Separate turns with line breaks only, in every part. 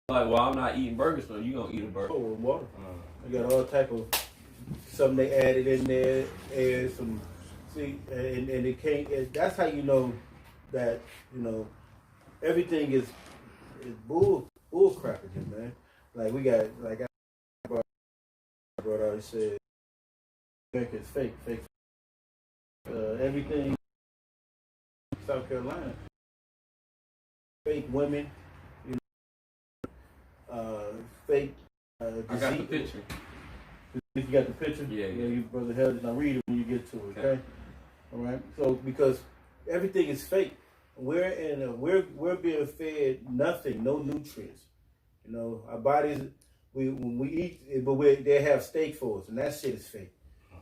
Like, well, I'm not eating burgers, so you gonna eat a burger.
Oh, with water. They got all type of something they added in there, and some and it can't. That's how you know that everything is bull crap again, man. Like we got I brought out. He said America is fake. Everything South Carolina, fake women, fake.
I got the picture.
You got the picture?
Yeah.
You brother held it. Now read it when you get to it, okay? All right. So because everything is fake, we're being fed nothing, no nutrients. Our bodies when we eat, but they have steak for us, and that shit is fake.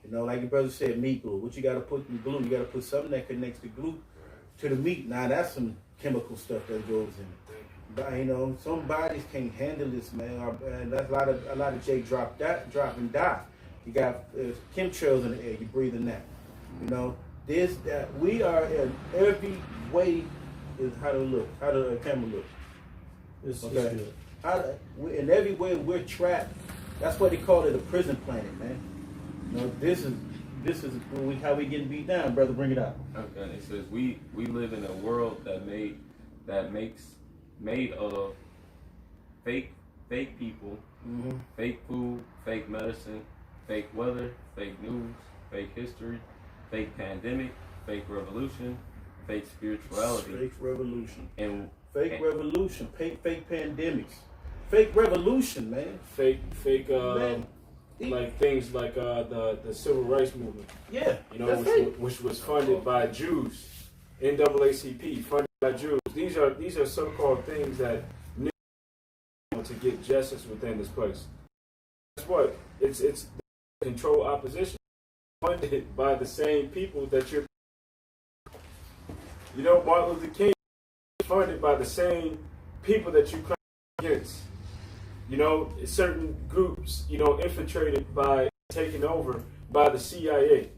Like your brother said, meat glue. What you got to put in glue? You got to put something that connects the glue to the meat. Now that's some chemical stuff that goes in it. But some bodies can't handle this, man. And that's a lot of J drop and die. You got chemtrails in the air. You're breathing that. We are in every way. Is how to look. How the camera look.
It's
okay. In every way we're trapped. That's why they call it a prison planet, man. This is how we getting beat down, brother. Bring it out.
Okay. It says we live in a world made of fake people, fake food, fake medicine, fake weather, fake news, fake history, fake pandemic, fake revolution, fake spirituality,
fake revolution,
and
revolution, fake pandemics, fake revolution, man,
fake man. Like things like the civil rights movement.
Yeah,
which was funded by Jews, NAACP funded by Jews. These are so-called things that need to get justice within this place. Guess what? It's control opposition funded by the same people that you're. Martin Luther King funded by the same people that you crime against. Certain groups, infiltrated by taken over by the CIA.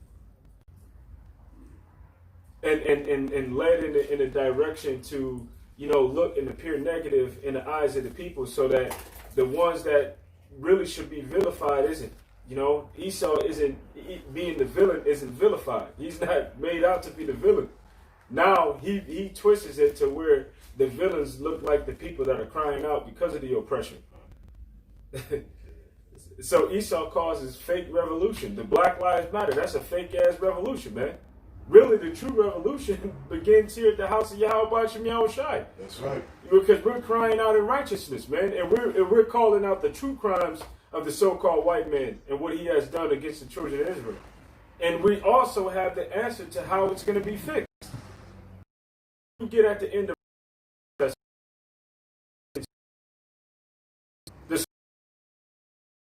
And led in a direction to, look and appear negative in the eyes of the people, so that the ones that really should be vilified isn't. Esau isn't being the villain, isn't vilified. He's not made out to be the villain. Now he twists it to where the villains look like the people that are crying out because of the oppression. So Esau causes fake revolution. The Black Lives Matter, that's a fake ass revolution, man. Really, the true revolution begins here at the house of Yahweh Shem Yahushai.
That's right.
Because we're crying out in righteousness, man, and we're calling out the true crimes of the so-called white man and what he has done against the children of Israel. And we also have the answer to how it's going to be fixed. You get at the end of the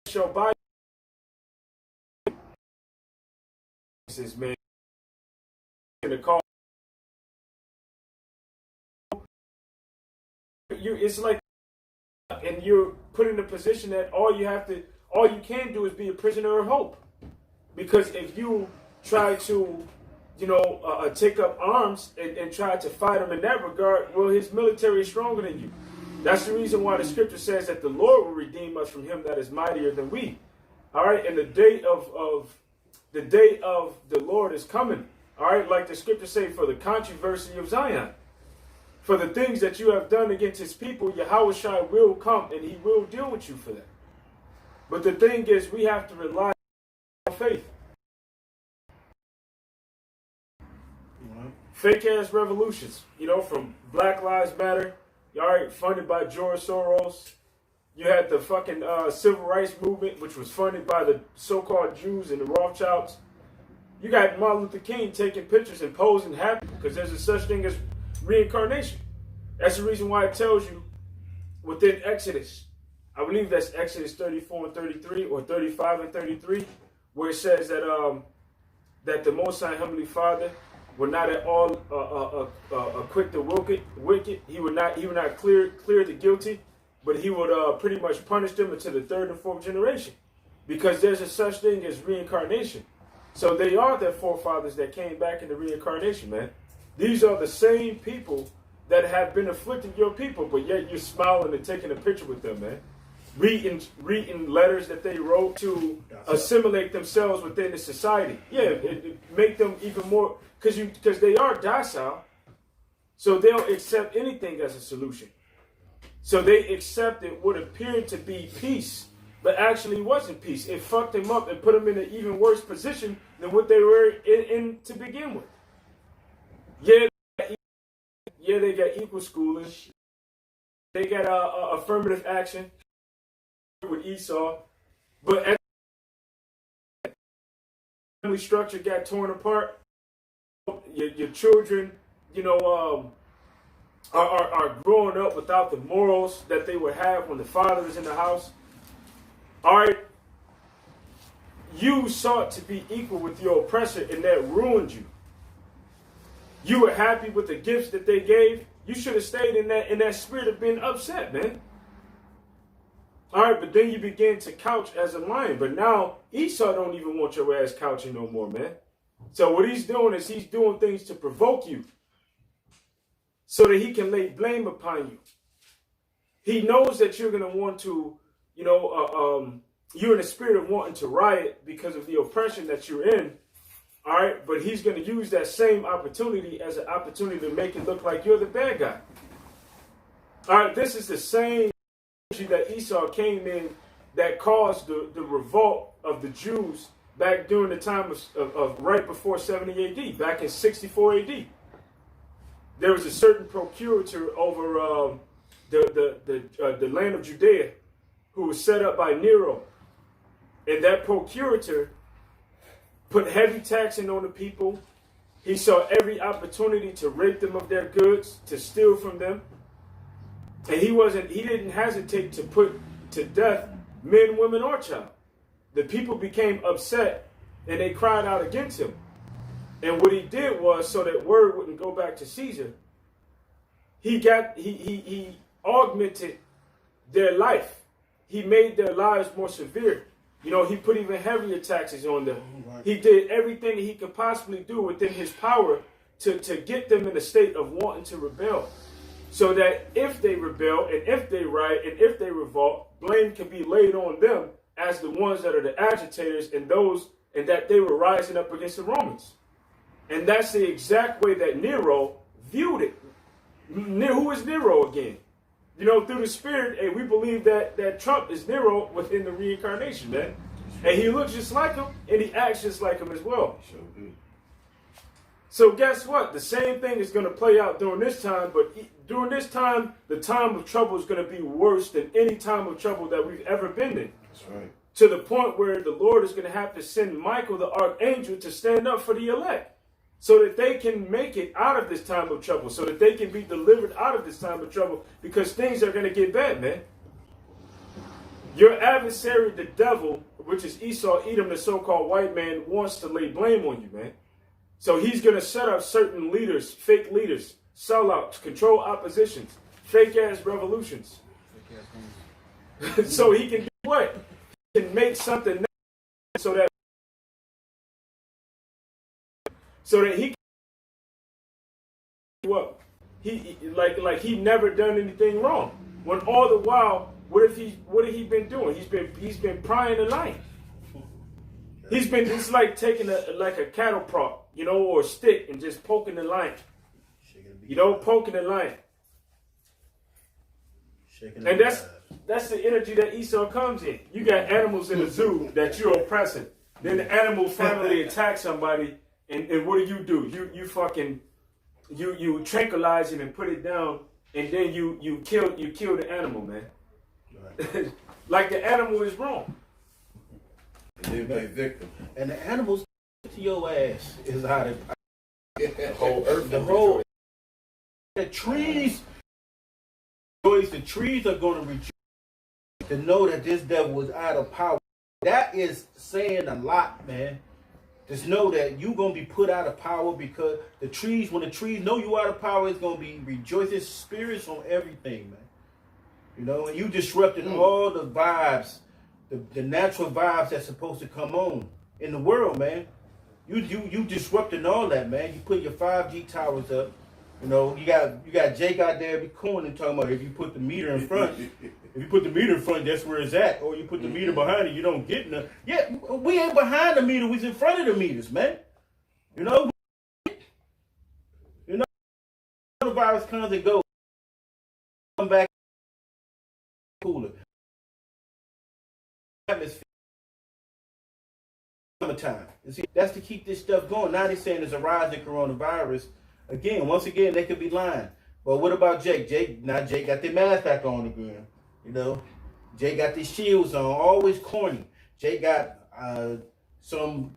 shall buy this man in the call. It's like, and you're put in a position that all you can do is be a prisoner of hope. Because if you try to, take up arms and try to fight him in that regard, well, his military is stronger than you. That's the reason why the scripture says that the Lord will redeem us from him that is mightier than we. All right, and the day of the Lord is coming. All right, like the scripture say, for the controversy of Zion. For the things that you have done against his people, Yahushua will come and he will deal with you for that. But the thing is, we have to rely on faith. Fake ass revolutions, from Black Lives Matter, all right, funded by George Soros. You had the fucking civil rights movement, which was funded by the so-called Jews and the Rothschilds. You got Martin Luther King taking pictures and posing happy because there's a such thing as reincarnation. That's the reason why it tells you within Exodus, I believe that's Exodus 34 and 33 or 35 and 33, where it says that that the Most High Heavenly Father would not at all acquit the wicked. He would not clear the guilty, but he would pretty much punish them into the third and fourth generation, because there's a such thing as reincarnation. So they are their forefathers that came back in the reincarnation, man. These are the same people that have been afflicting your people, but yet you're smiling and taking a picture with them, man. Reading letters that they wrote to assimilate themselves within the society. Yeah, it make them even more, because they are docile, so they'll accept anything as a solution. So they accepted what appeared to be peace, but actually wasn't peace. It fucked them up and put them in an even worse position than what they were in to begin with. Yeah, they got equal schooling. They got affirmative action with Esau, but as the family structure got torn apart, your children, are growing up without the morals that they would have when the father is in the house. All right, you sought to be equal with your oppressor, and that ruined you. You were happy with the gifts that they gave. You should have stayed in that spirit of being upset, man. All right, but then you begin to couch as a lion. But now Esau don't even want your ass couching no more, man. So what he's doing is he's doing things to provoke you so that he can lay blame upon you. He knows that you're going to want to, you're in the spirit of wanting to riot because of the oppression that you're in. All right, but he's going to use that same opportunity as an opportunity to make it look like you're the bad guy. All right, this is the same energy that Esau came in that caused the revolt of the Jews back during the time of right before 70 AD, back in 64 AD. There was a certain procurator over the land of Judea who was set up by Nero. And that procurator put heavy taxing on the people. He saw every opportunity to rape them of their goods, to steal from them. And he didn't hesitate to put to death men, women, or child. The people became upset and they cried out against him. And what he did was, so that word wouldn't go back to Caesar, he augmented their life. He made their lives more severe. He put even heavier taxes on them. He did everything he could possibly do within his power to get them in a state of wanting to rebel. So that if they rebel and if they riot and if they revolt, blame can be laid on them as the ones that are the agitators and that they were rising up against the Romans. And that's the exact way that Nero viewed it. Who is Nero again? Through the spirit, and we believe that Trump is Nero within the reincarnation, man. And he looks just like him, and he acts just like him as well. So guess what? The same thing is going to play out during this time, but during this time, the time of trouble is going to be worse than any time of trouble that we've ever been in.
That's right.
To the point where the Lord is going to have to send Michael, the archangel, to stand up for the elect, so that they can make it out of this time of trouble, so that they can be delivered out of this time of trouble, because things are going to get bad, man. Your adversary, the devil, which is Esau, Edom, the so-called white man, wants to lay blame on you, man. So he's going to set up certain leaders, fake leaders, sellouts, control oppositions, fake-ass revolutions. So he can do what? He can make something so that he can up. He like he never done anything wrong. When all the while, what have he been doing? He's been prying the lion. It's like taking a cattle prod, or a stick and just poking the lion. Poking the lion. And that's the energy that Esau comes in. You got animals in the zoo that you're oppressing. Then the animal finally attacks somebody, and what do? You tranquilize it and put it down, and then you kill the animal, man. Right. Like the animal is wrong.
And they play victim. And the animals to your ass is how the whole earth. The trees are going to rejoice to know that this devil was out of power. That is saying a lot, man. Just know that you're going to be put out of power, because when the trees know you out of power, it's going to be rejoicing spirits on everything, man. And you disrupted all the vibes, the natural vibes that's supposed to come on in the world, man. You disrupting all that, man. You put your 5G towers up. You know, you got Jake out there be corny talking about if you put the meter in front, that's where it's at. Or you put the meter behind it, you don't get nothing. Yeah, we ain't behind the meter, we's in front of the meters, man. You know, the virus comes and goes, come back cooler. Atmosphere. Summertime. See, that's to keep this stuff going. Now they're saying there's a rise in coronavirus. Once again, they could be lying. But what about Jake? Jake got their mask back on again. You know, Jake got these shields on, always corny. Jake got some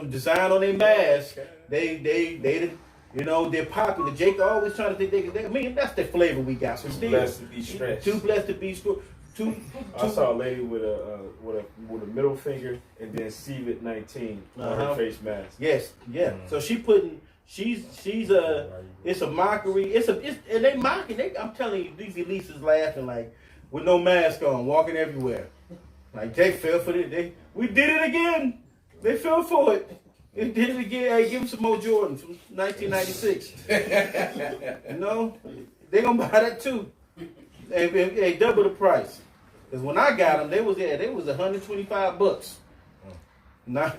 design on their mask. They you know, they're popular. Jake always trying to think I mean, that's the flavor we got. So
too blessed to be stretched.
Too blessed to be stretched.
I saw a lady with a middle finger and then COVID-19 on her face mask.
Yes, yeah. So she's it's a mockery. And they mocking. I'm telling you, these elites is laughing like with no mask on, walking everywhere. Like they fell for it. We did it again. They fell for it. They did it again. Hey, give them some more Jordans from 1996. You know, they gonna buy that too. Hey, double the price. Because when I got them, they was $125. Now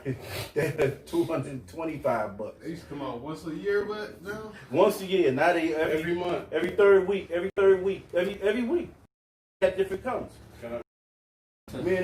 they're $225.
They used to come out once a year, but now
once a year. Now they
every month,
every third week, every week. Got different colors. I mean,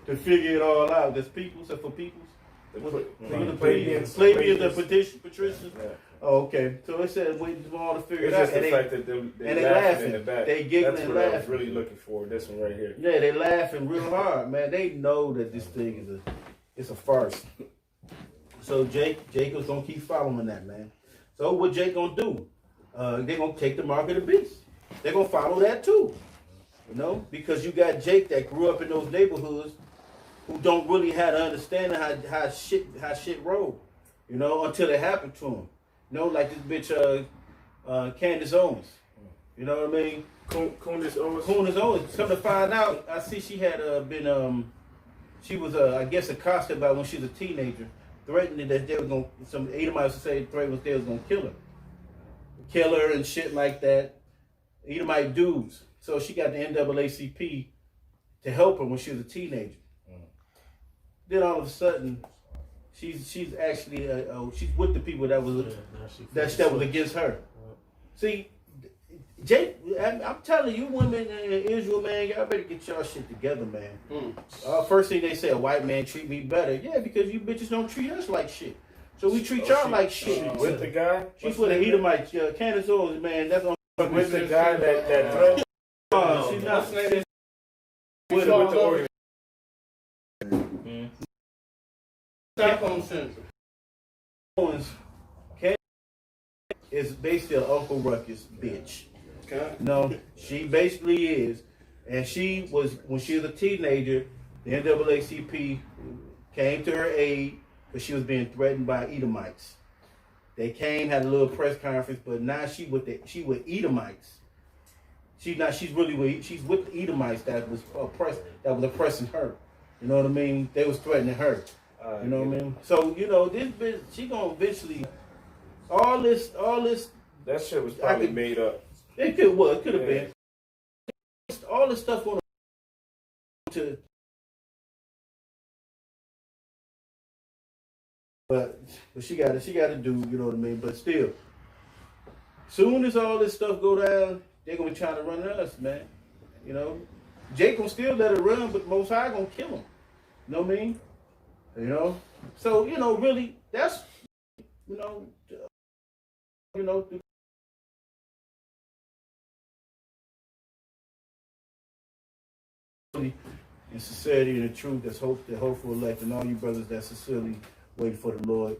to figure it all out. There's peoples, and for peoples. Plebeians and patricians. Yeah. Oh, okay. So it says waiting for all to figure it out.
It's just the fact that they laughing in the back.
They giggling and laughing.
That's what I was really looking for. This one right here.
Yeah, they laughing real hard, man. They know that this thing is a farce. So Jacob's gonna keep following that, man. So what Jake gonna do? They're gonna take the mark of the beast. They're gonna follow that too. You know, because you got Jake that grew up in those neighborhoods who don't really have an understanding how shit roll, you know, until it happened to him. You know, like this bitch Candace Owens. You know what I mean?
Candace Owens.
Come to find out, I see she had she was I guess accosted by when she was a teenager, threatening that they was some Edomites say threatened they was gonna kill her and shit like that. Edomite dudes. So she got the NAACP to help her when she was a teenager. Then all of a sudden, she's actually she's with the people that was against her. See, Jake, I'm telling you, women in Israel, man, y'all better get y'all shit together, man. First thing they say, a white man treat me better. Yeah, because you bitches don't treat us like shit. So we treat y'all like shit.
With the guy?
She's with a Edomite. Candace Owens, man. That's on.
With the guy that threatened.
She's not.
With the organization.
Stockholm Syndrome.
Owens is basically an Uncle Ruckus bitch.
Okay.
No, she basically is. And she was, when she was a teenager, the NAACP came to her aid because she was being threatened by Edomites. They came, had a little press conference, but now she with Edomites. She's with the Edomites that was oppressing her. You know what I mean? They was threatening her. You know what I mean? So, you know, this bitch, she gonna eventually all this
that shit was probably made up.
It could have been. All this stuff going to but she got to do, you know what I mean? But still, soon as all this stuff go down, they're gonna be trying to run us, man. You know? Jake gonna still let her run, but Most High gonna kill him. You know what I mean? You know, so you know, really, that's you know, in sincerity and the truth. That's hopeful elect, and all you brothers that sincerely wait for the Lord.